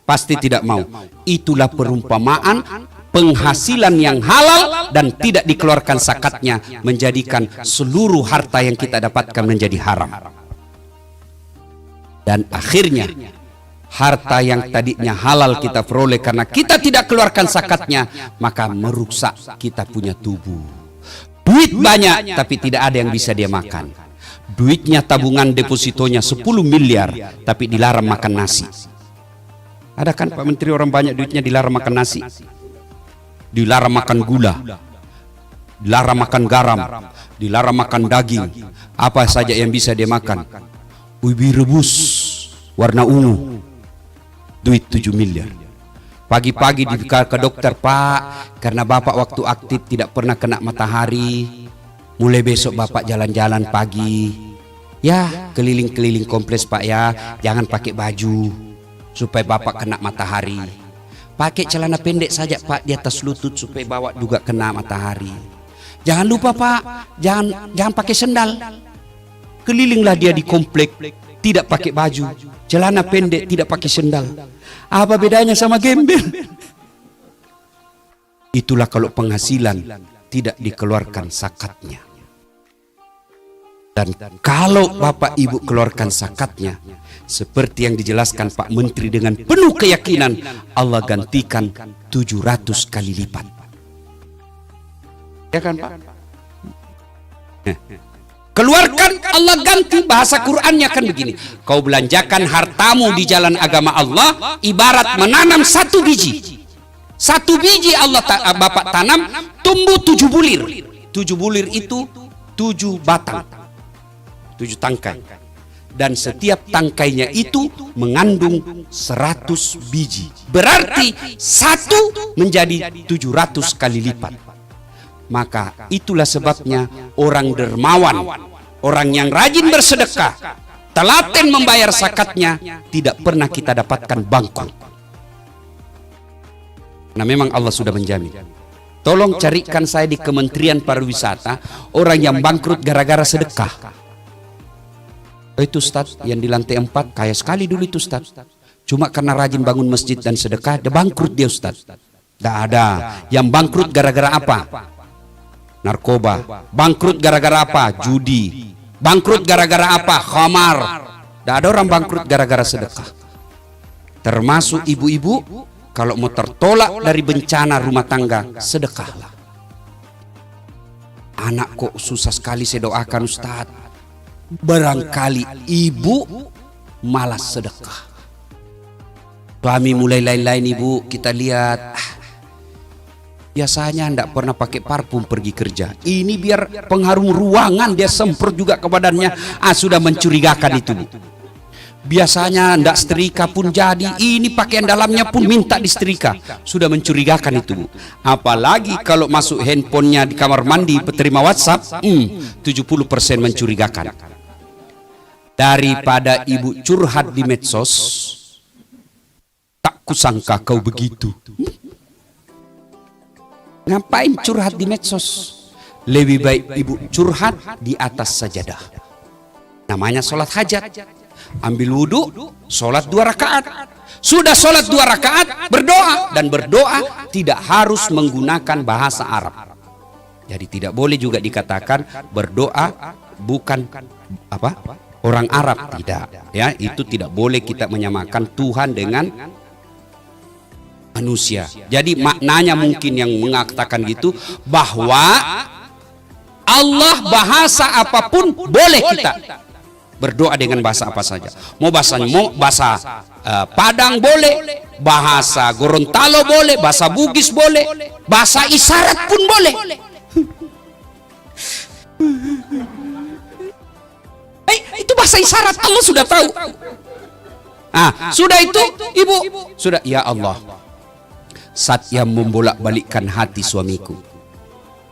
[SPEAKER 1] Pasti tidak mau. Itulah perumpamaan penghasilan yang halal dan tidak dikeluarkan zakatnya menjadikan seluruh harta yang kita dapatkan menjadi haram. Dan akhirnya harta yang tadinya halal kita peroleh karena kita tidak keluarkan zakatnya, maka merusak kita punya tubuh. Duit banyak tapi tidak ada yang bisa dia makan. Duitnya tabungan depositonya 10 miliar tapi dilarang makan nasi. Ada kan Pak Menteri orang banyak duitnya dilarang makan nasi, dilarang makan gula, dilarang makan garam, dilarang makan daging. Apa saja yang bisa dia makan? Ubi rebus warna ungu, duit 7 miliar. Pagi-pagi ke dokter, Pak, karena Bapak waktu aktif tidak pernah kena matahari, mulai besok Bapak jalan-jalan pagi, ya keliling-keliling kompleks Pak ya, jangan pakai baju supaya Bapak kena matahari. Pakai celana pendek saja Pak di atas lutut supaya bawa juga kena matahari. Jangan lupa Pak, jangan pakai sendal. Kelilinglah dia di komplek, tidak pakai baju, celana pendek, tidak pakai sendal. Apa bedanya sama gembel? Itulah kalau penghasilan tidak dikeluarkan zakatnya. Dan kalau Bapak Ibu keluarkan zakatnya, seperti yang dijelaskan Pak Menteri dengan penuh keyakinan, Allah gantikan 700 kali lipat. Ya kan Pak? Keluarkan, Allah ganti. Bahasa Qur'annya kan begini, kau belanjakan hartamu di jalan agama Allah ibarat menanam 1 biji. 1 biji Bapak tanam, tumbuh 7 bulir. 7 bulir itu 7 batang, 7 tangkai. dan setiap tangkainya itu mengandung 100 biji. Berarti 1 menjadi 700 kali lipat. Maka itulah sebabnya orang dermawan, orang yang rajin bersedekah, telaten membayar zakatnya, tidak pernah kita dapatkan bangkrut. Nah, memang Allah sudah menjamin. Tolong carikan saya di Kementerian Pariwisata orang yang bangkrut gara-gara sedekah. Itu Ustaz yang di lantai 4 kaya sekali dulu itu Ustaz. Cuma karena rajin bangun masjid dan sedekah, dia bangkrut dia Ustaz. Tidak ada. Yang bangkrut gara-gara apa? Narkoba. Bangkrut gara-gara apa? Judi. Bangkrut gara-gara apa? Khamar. Tidak ada orang bangkrut gara-gara sedekah. Termasuk ibu-ibu, kalau mau tertolak dari bencana rumah tangga, sedekahlah. Anak kok susah sekali saya doakan Ustaz. Barangkali ibu malas sedekah. Suami mulai lain-lain ibu, kita lihat. Biasanya tidak pernah pakai parfum pergi kerja. Ini biar pengharum ruangan dia semprot juga ke badannya. Sudah mencurigakan itu bu. Biasanya ndak setrika pun jadi, ini pakaian dalamnya pun minta disetrika. Sudah mencurigakan itu bu. Apalagi kalau masuk handphonenya di kamar mandi penerima WhatsApp, 70% mencurigakan. Daripada ibu curhat di medsos, tak kusangka kau begitu. Ngapain curhat di medsos? Lebih baik ibu curhat di atas sajadah. Namanya sholat hajat. Ambil wudhu, sholat 2 rakaat. Sudah sholat 2 rakaat, berdoa. Dan berdoa tidak harus menggunakan bahasa Arab. Jadi tidak boleh juga dikatakan berdoa bukan apa orang Arab, tidak. Ya, itu tidak boleh kita menyamakan Tuhan dengan manusia. Jadi maknanya mungkin yang mengatakan gitu, bahwa Allah bahasa apapun boleh kita berdoa dengan bahasa apa saja. Mau bahasa Padang boleh, bahasa Gorontalo boleh, bahasa Bugis boleh, bahasa isyarat pun boleh. Itu bahasa isyarat, Allah sudah tahu. Sudah itu ibu, sudah ya Allah. Saat yang membolak-balikkan hati suamiku,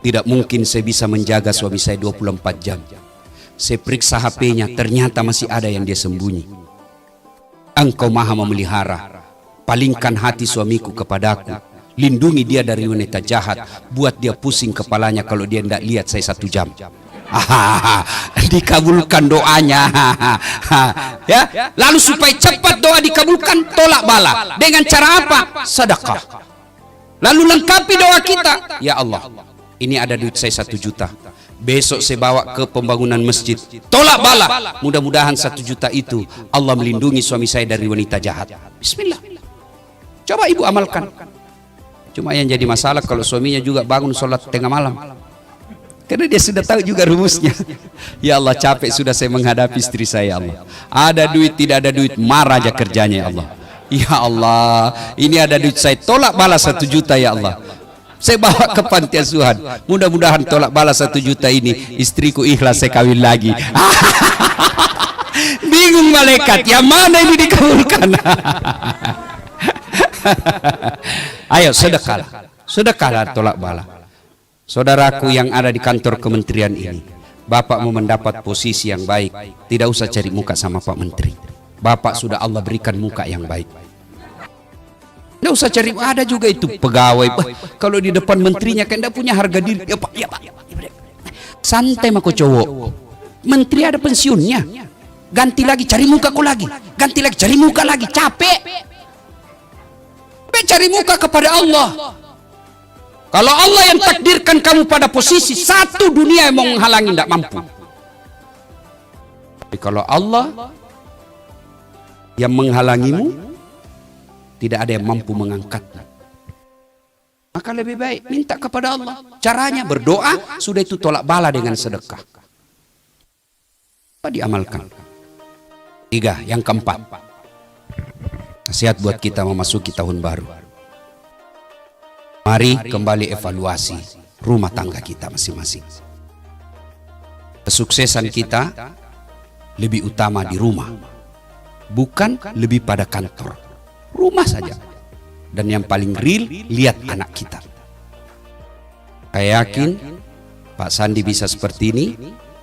[SPEAKER 1] tidak mungkin saya bisa menjaga suami saya 24 jam. Saya periksa HP-nya, ternyata masih ada yang dia sembunyi. Engkau maha memelihara. Palingkan hati suamiku kepadaku. Lindungi dia dari wanita jahat. Buat dia pusing kepalanya kalau dia tidak lihat saya 1 jam. Dikabulkan doanya. Ya, lalu supaya cepat doa dikabulkan, tolak bala. Dengan cara apa? Sedekah. Lalu lengkapi doa kita. Ya Allah, ini ada duit saya 1 juta. Besok saya bawa ke pembangunan masjid. Tolak bala. Mudah-mudahan 1 juta itu Allah melindungi suami saya dari wanita jahat. Bismillah. Coba ibu amalkan. Cuma yang jadi masalah kalau suaminya juga bangun sholat tengah malam. Karena dia sudah tahu juga rumusnya. Ya Allah, capek sudah saya menghadapi istri saya, Allah. Ada duit, tidak ada duit, marah aja kerjanya, ya Allah. Ya Allah, ini ada duit saya, tolak balas 1 juta, ya Allah. Saya bawa ke panti asuhan. Mudah-mudahan tolak balas 1 juta ini istriku ikhlas saya kawin lagi. Bingung malaikat, yang mana ini dikabulkan? Ayo sedekahlah. Sedekahlah tolak bala. Saudaraku yang ada di kantor kementerian ini, Bapak mau mendapat posisi yang baik, tidak usah cari muka sama Pak Menteri. Bapak sudah Allah berikan muka yang baik. Tidak usah cari, ada juga itu pegawai. Kalau di depan menterinya kan tidak punya harga diri. Ya Pak, ya Pak. Santai mako cowok. Menteri ada pensiunnya. Ganti lagi, cari muka kau lagi. Ganti lagi, cari muka lagi. Capek. Cari muka kepada Allah. Kalau Allah yang takdirkan kamu pada posisi satu, dunia yang mau menghalangi tidak mampu. Tapi kalau Allah yang menghalangimu, tidak ada yang mampu mengangkatnya. Maka lebih baik minta kepada Allah. Caranya berdoa, sudah itu tolak bala dengan sedekah. Apa diamalkan? 3, yang keempat. Nasihat buat kita memasuki tahun baru. Mari kembali evaluasi rumah tangga kita masing-masing. Kesuksesan kita lebih utama di rumah, bukan lebih pada kantor. Rumah saja. Dan yang paling real, lihat anak kita. Saya yakin Pak Sandi bisa seperti ini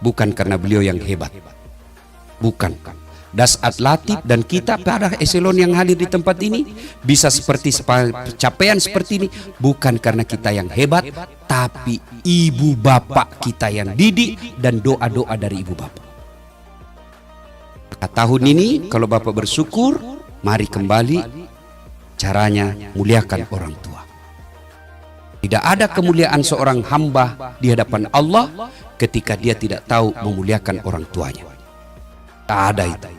[SPEAKER 1] bukan karena beliau yang hebat, bukan. Dasat Latif dan kita pada eselon yang hadir di tempat ini bisa seperti pencapaian seperti ini bukan karena kita yang hebat, tapi ibu bapak kita yang didik dan doa-doa dari ibu bapak. Tahun ini kalau bapak bersyukur, mari kembali caranya muliakan orang tua. Tidak ada kemuliaan seorang hamba di hadapan Allah ketika dia tidak tahu memuliakan orang tuanya. Tak ada itu.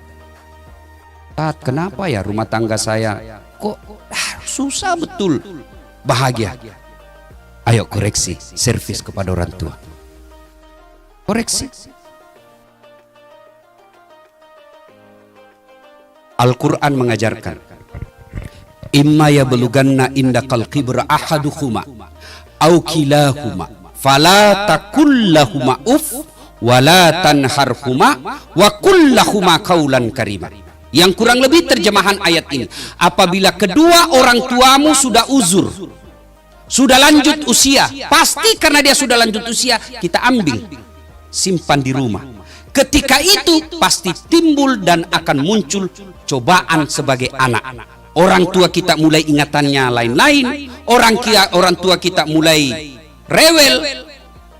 [SPEAKER 1] Kenapa ya rumah tangga saya kok susah betul bahagia? Ayo koreksi, servis kepada orang tua. Koreksi. Al-Quran mengajarkan, imma yablughanna indakal kibra ahaduhuma au kilahuma fala takul lahuma uf wala tanharhuma wa qul lahuma qaulan karima. Yang kurang lebih terjemahan ayat ini, apabila kedua orang tuamu sudah uzur, sudah lanjut usia, pasti karena dia sudah lanjut usia, kita ambil, simpan di rumah. Ketika itu pasti timbul dan akan muncul cobaan sebagai anak. Orang tua kita mulai ingatannya lain-lain, orang tua kita mulai rewel,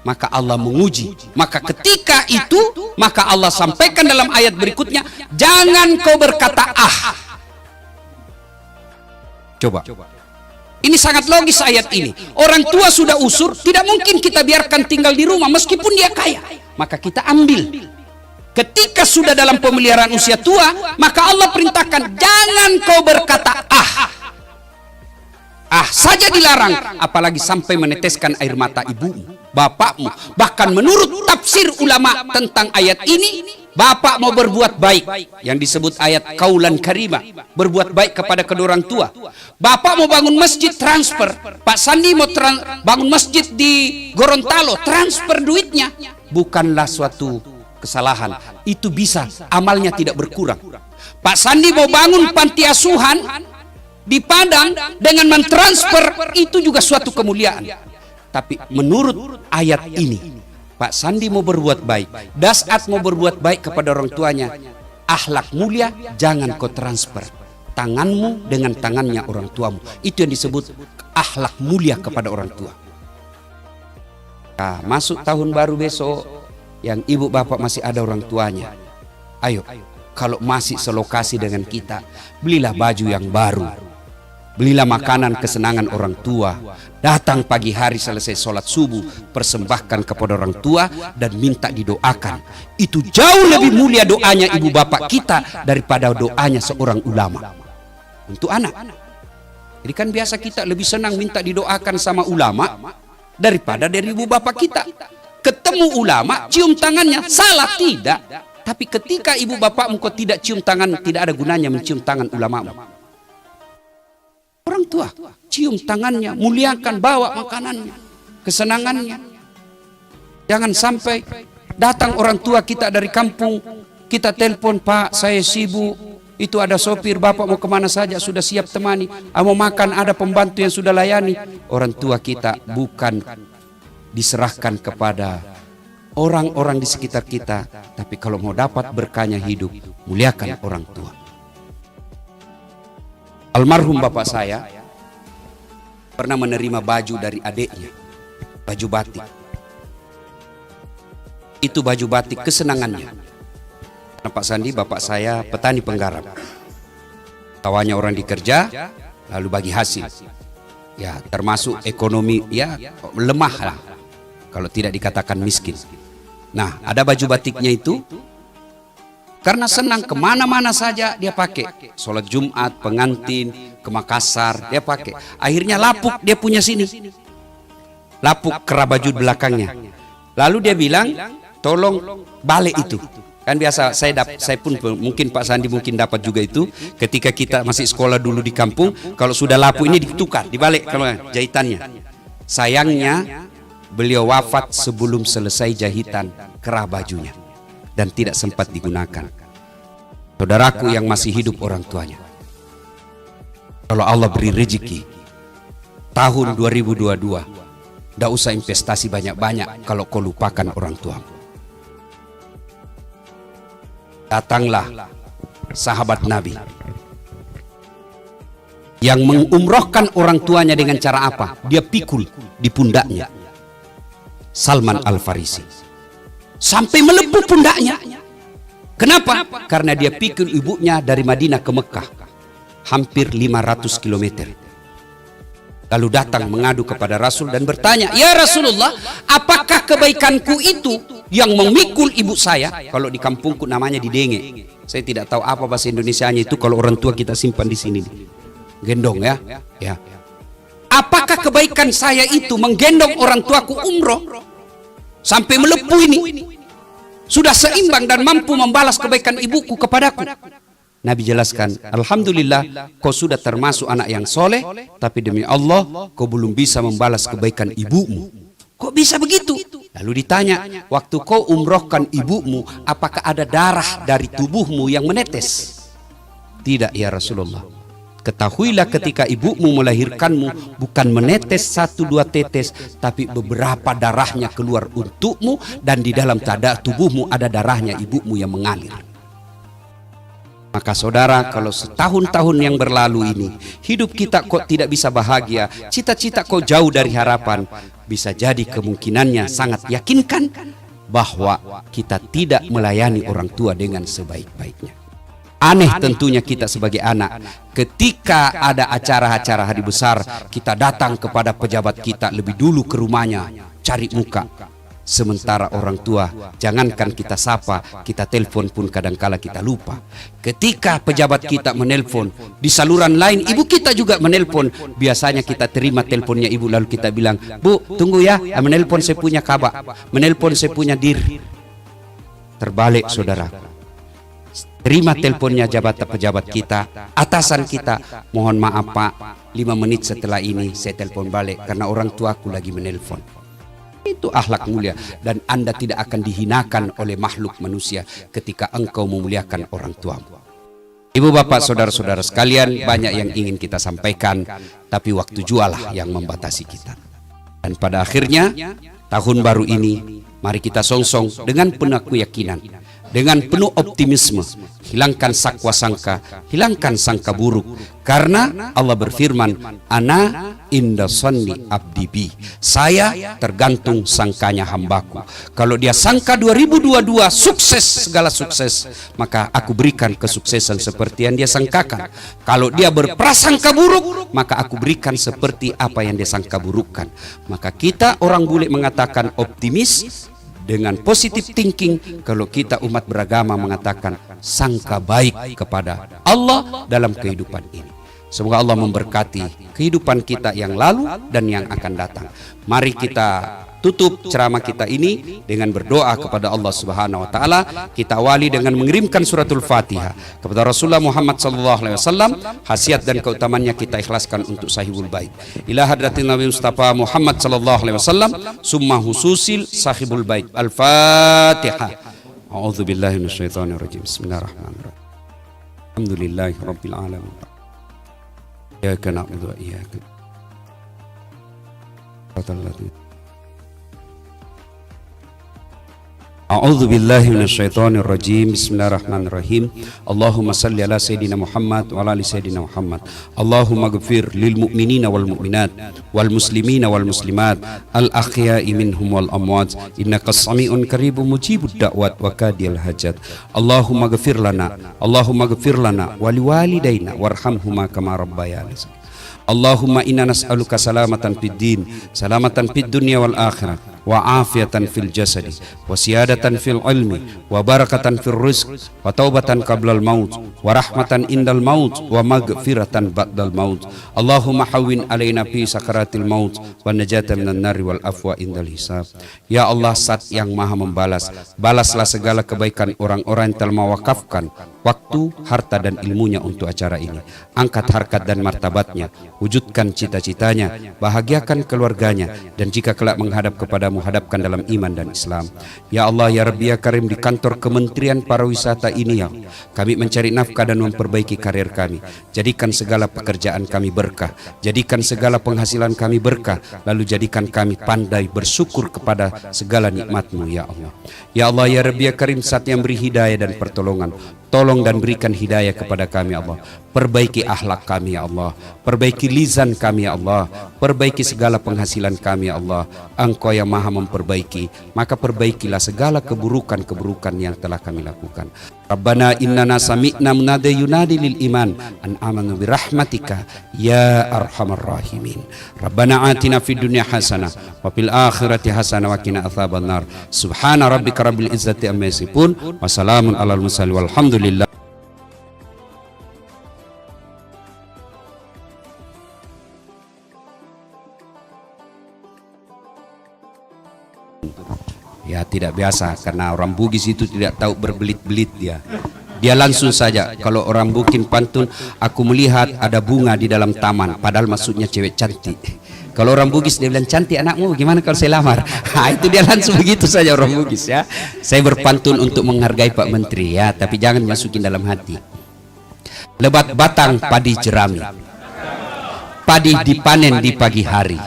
[SPEAKER 1] maka Allah menguji. Maka ketika itu, maka Allah sampaikan dalam ayat berikutnya, jangan kau berkata ah. Coba. Ini sangat logis ayat ini. Orang tua sudah usur, tidak mungkin kita biarkan tinggal di rumah meskipun dia kaya. Maka kita ambil. Ketika sudah dalam pemeliharaan usia tua, maka Allah perintahkan, jangan kau berkata ah. Ah saja dilarang, apalagi sampai meneteskan air mata ibumu, bapakmu. Bahkan menurut tafsir ulama tentang ayat ini, bapak mau berbuat baik, yang disebut ayat kaulan karimah, berbuat baik kepada kedua orang tua. Bapak mau bangun masjid, transfer. Pak Sandi mau bangun masjid di Gorontalo, transfer duitnya. Bukanlah suatu kesalahan, itu bisa, amalnya tidak berkurang. Pak Sandi mau bangun panti asuhan di Padang dengan mentransfer, itu juga suatu kemuliaan. Tapi menurut ayat ini, Pak Sandi mau berbuat baik, Dasat mau berbuat baik kepada orang tuanya, akhlak mulia jangan kau transfer tanganmu dengan tangannya orang tuamu. Itu yang disebut akhlak mulia kepada orang tua. Nah, masuk tahun baru besok, yang ibu bapak masih ada orang tuanya, ayo, kalau masih selokasi dengan kita, belilah baju yang baru, belilah makanan kesenangan orang tua. Datang pagi hari selesai sholat subuh, persembahkan kepada orang tua dan minta didoakan. Itu jauh lebih mulia doanya ibu bapak kita daripada doanya seorang ulama untuk anak. Jadi kan biasa kita lebih senang minta didoakan sama ulama daripada dari ibu bapak kita. Ketemu ulama, cium tangannya, salah tidak. Tapi ketika ibu bapakmu kau tidak cium tangan, tidak ada gunanya mencium tangan ulamamu. Orang tua, cium tangannya, muliakan, bawa makanannya, kesenangannya. Jangan sampai datang orang tua kita dari kampung, kita telepon, Pak saya sibuk, itu ada sopir, bapak mau kemana saja, sudah siap temani, mau makan, ada pembantu yang sudah layani. Orang tua kita bukan diserahkan kepada orang-orang di sekitar kita, tapi kalau mau dapat berkahnya hidup, muliakan orang tua. Almarhum bapak saya pernah menerima baju dari adiknya, baju batik. Itu baju batik kesenangannya. Karena Pak Sandi, bapak saya petani penggarap. Tawanya orang dikerja, lalu bagi hasil. Ya, termasuk ekonomi ya lemah lah, kalau tidak dikatakan miskin. Nah, ada baju batiknya itu. Karena senang kemana-mana saja dia pakai. Sholat Jumat, pengantin, ke Makassar dia pakai. Akhirnya lapuk dia punya sini. Lapuk kera baju belakangnya. Lalu dia bilang, tolong balik itu. Kan biasa saya pun mungkin Pak Sandi mungkin dapat juga itu. Ketika kita masih sekolah dulu di kampung, kalau sudah lapuk ini ditukar, dibalik kalau jahitannya. Sayangnya beliau wafat sebelum selesai jahitan kerah bajunya. dan tidak sempat digunakan. Saudaraku yang masih hidup orang tuanya, kalau Allah beri rezeki tahun 2022, tidak usah investasi banyak-banyak kalau kau lupakan orang tuamu. Datanglah sahabat Nabi yang mengumrohkan orang tuanya dengan cara apa? Dia pikul di pundaknya. Salman Al-Farisi sampai melepuh pundaknya. Kenapa? Karena dia pikul ibunya dari Madinah ke Mekah, hampir 500 km. Lalu datang mengadu kepada Rasul dan bertanya, "Ya Rasulullah, apakah kebaikanku itu yang memikul ibu saya?" Kalau di kampungku namanya didenge. Saya tidak tahu apa bahasa Indonesianya itu kalau orang tua kita simpan di sini. Gendong ya. Ya. Apakah kebaikan saya itu menggendong orang tuaku umroh sampai melepuh ini sudah seimbang dan mampu membalas kebaikan ibuku kepadaku? Nabi jelaskan, "Alhamdulillah, kau sudah termasuk anak yang soleh, tapi demi Allah kau belum bisa membalas kebaikan ibumu." Kok bisa begitu? Lalu ditanya, "Waktu kau umrohkan ibumu, apakah ada darah dari tubuhmu yang menetes?" "Tidak ya Rasulullah." "Ketahuilah ketika ibumu melahirkanmu bukan menetes 1-2 tetes, tapi beberapa darahnya keluar untukmu, dan di dalam tubuhmu ada darahnya ibumu yang mengalir." Maka saudara, kalau setahun-tahun yang berlalu ini hidup kita kok tidak bisa bahagia, cita-cita kok jauh dari harapan, bisa jadi kemungkinannya sangat yakinkan bahwa kita tidak melayani orang tua dengan sebaik-baiknya. Aneh tentunya kita sebagai anak, ketika ada acara-acara hari besar, kita datang kepada pejabat kita lebih dulu ke rumahnya, cari muka. Sementara orang tua, jangankan kita sapa, kita telepon pun kadangkala kita lupa. Ketika pejabat kita menelpon, di saluran lain ibu kita juga menelpon. Biasanya kita terima teleponnya ibu, lalu kita bilang, "Bu, tunggu ya, menelpon saya punya kabar, menelpon saya punya dir." Terbalik saudara, terima teleponnya pejabat kita, atasan kita, "Mohon maaf Pak, 5 menit setelah ini saya telepon balik karena orang tuaku lagi menelpon." Itu akhlak mulia, dan Anda tidak akan dihinakan oleh makhluk manusia ketika engkau memuliakan orang tuamu. Ibu bapak saudara-saudara sekalian, banyak yang ingin kita sampaikan, tapi waktu jualah yang membatasi kita. Dan pada akhirnya tahun baru ini, mari kita songsong dengan penuh keyakinan, dengan penuh optimisme, hilangkan sakwa sangka, hilangkan sangka buruk, karena Allah berfirman, "Ana inda sanni abdi bi." Saya tergantung sangkanya hambaku. Kalau dia sangka 2022 sukses, segala sukses, maka aku berikan kesuksesan seperti yang dia sangkakan. Kalau dia berprasangka buruk, maka aku berikan seperti apa yang dia sangka burukkan. Maka kita orang bule mengatakan optimis dengan positive thinking, kalau kita umat beragama mengatakan sangka baik kepada Allah dalam kehidupan ini. Semoga Allah memberkati kehidupan kita yang lalu dan yang akan datang. Mari kita tutup ceramah kita ini dengan berdoa kepada Allah Subhanahu wa taala. Kita awali dengan mengirimkan suratul Fatihah kepada Rasulullah Muhammad sallallahu alaihi wasallam. Khasiat dan keutamaannya kita ikhlaskan untuk sahibul bait. Ila hadratin Nabi Mustafa Muhammad sallallahu alaihi wasallam, summa hususil sahibul bait. Al-Fatihah. A'udzu billahi minasyaitonir rajim. Bismillahirrahmanirrahim. Alhamdulillahirabbil alamin. Iyyaka na'budu wa iyyaka nasta'in. A'udzu billahi minasyaitonir rajim. Bismillahirrahmanirrahim. Allahumma salli ala sayidina Muhammad wa ala ali sayidina Muhammad. Allahumma ighfir lil mu'minina wal mu'minat wal muslimina wal muslimat al ahya'i minhum wal amwat innaka sami'un qaribun mujibud da'wat wa kadiyal hajat. Allahumma ighfir lana wa liwalidayna warhamhuma kama rabbayana. Allahumma inna nas'aluka salamatan fid din, salamatan fid dunya wal akhirah, wa afiatan fil jasadi, wa siyadatan fil ilmi, wa barakatan fil rizq, wa taubatan qablal maut, wa rahmatan indal maut, wa maghfiratan ba'dal maut. Allahumma hawwin alaina fi sakaratil maut, wa najatan minan nari wal afwa indal hisab. Ya Allah, Zat yang Maha membalas, balaslah segala kebaikan orang-orang yang telah mewakafkan waktu, harta dan ilmunya untuk acara ini. Angkat harkat dan martabatnya, wujudkan cita-citanya, bahagiakan keluarganya, dan jika kelak menghadap kepada kepadamu, hadapkan dalam iman dan Islam. Ya Allah, ya Rabbi, ya Karim, di kantor Kementerian Pariwisata ini ya, kami mencari nafkah dan memperbaiki karir kami. Jadikan segala pekerjaan kami berkah, jadikan segala penghasilan kami berkah, lalu jadikan kami pandai bersyukur kepada segala nikmat-Mu ya Allah. Ya Allah, ya Rabbi, ya Karim, saatnya beri hidayah dan pertolongan. Tolong dan berikan hidayah kepada kami Allah. Perbaiki akhlak kami ya Allah, perbaiki lisan kami ya Allah, perbaiki segala penghasilan kami ya Allah. Engkau yang maha memperbaiki, maka perbaikilah segala keburukan-keburukan yang telah kami lakukan. Rabbana innana sami'na munadi yunadi lil iman an amanu birahmatika ya arhamar rahimin. Rabbana atina fid dunya hasanah wa fil akhirati hasanah wa qina adzabannar. Subhana rabbika rabbil izzati amma yasifun wa salamun alal mursalin walhamdulillah. Ya, tidak biasa karena orang Bugis itu tidak tahu berbelit-belit dia. Dia langsung saja, kalau orang Bukin pantun, aku melihat ada bunga di dalam taman, padahal maksudnya cewek cantik. Kalau orang Bugis dia bilang, cantik anakmu, gimana kalau saya lamar? Itu dia langsung begitu saja orang Bugis ya. Saya berpantun untuk menghargai Pak Menteri ya, tapi jangan masukin dalam hati. Lebat batang padi jerami, padi dipanen di pagi hari,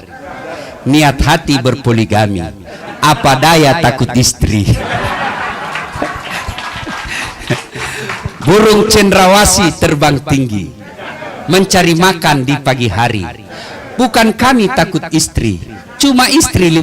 [SPEAKER 1] niat hati berpoligami, apa daya takut istri. Burung cendrawasih terbang tinggi, mencari makan di pagi hari. Bukan kami takut istri, cuma istri lebih